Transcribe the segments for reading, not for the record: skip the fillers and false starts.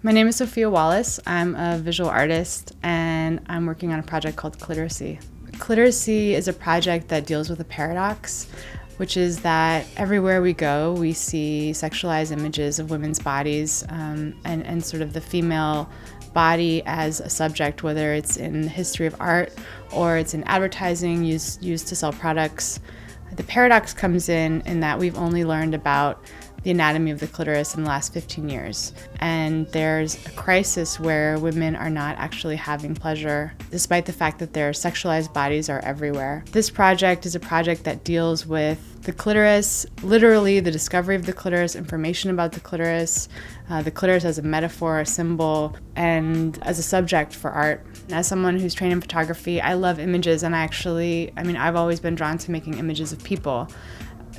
My name is Sophia Wallace. I'm a visual artist and I'm working on a project called CLITERACY. CLITERACY is a project that deals with a paradox, which is that everywhere we go, we see sexualized images of women's bodies and sort of the female body as a subject, whether it's in the history of art or it's in advertising used to sell products. The paradox comes in that we've only learned about the anatomy of the clitoris in the last 15 years. And there's a crisis where women are not actually having pleasure, despite the fact that their sexualized bodies are everywhere. This project is a project that deals with the clitoris, literally the discovery of the clitoris, information about the clitoris as a metaphor, a symbol, and as a subject for art. As someone who's trained in photography, I love images, and I've always been drawn to making images of people.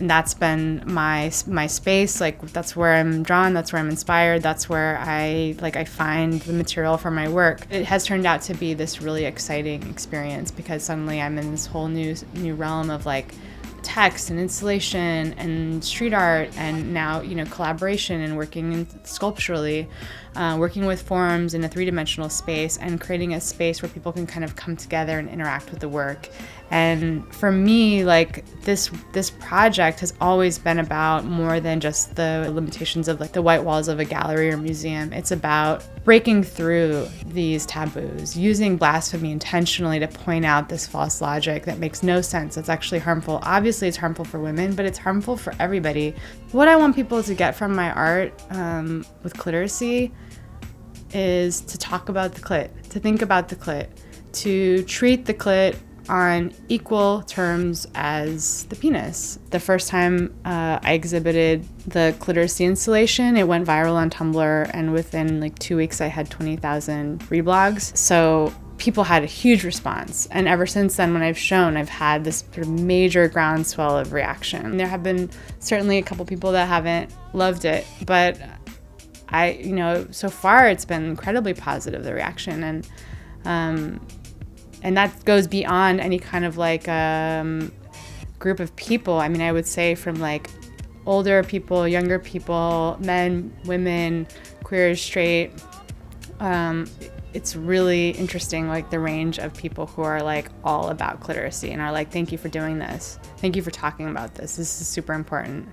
And that's been my space. Like, that's where I'm drawn, that's where I'm inspired, that's where I find the material for my work. It has turned out to be this really exciting experience because suddenly I'm in this whole new realm of text and installation and street art, and now collaboration and working sculpturally, working with forms in a three-dimensional space and creating a space where people can kind of come together and interact with the work. And for me, this project has always been about more than just the limitations of the white walls of a gallery or museum. It's about breaking through these taboos, using blasphemy intentionally to point out this false logic that makes no sense. It's actually harmful. Obviously, it's harmful for women, but it's harmful for everybody. What I want people to get from my art with CLITERACY is to talk about the clit, to think about the clit, to treat the clit on equal terms as the penis. The first time I exhibited the CLITERACY installation, it went viral on Tumblr, and within 2 weeks I had 20,000 reblogs. So people had a huge response, and ever since then, when I've shown, I've had this sort of major groundswell of reaction. There have been certainly a couple people that haven't loved it, but so far it's been incredibly positive, the reaction, and that goes beyond any kind of group of people. I mean, I would say from older people, younger people, men, women, queer, straight. It's really interesting, the range of people who are all about CLITERACY and are thank you for doing this. Thank you for talking about this. This is super important.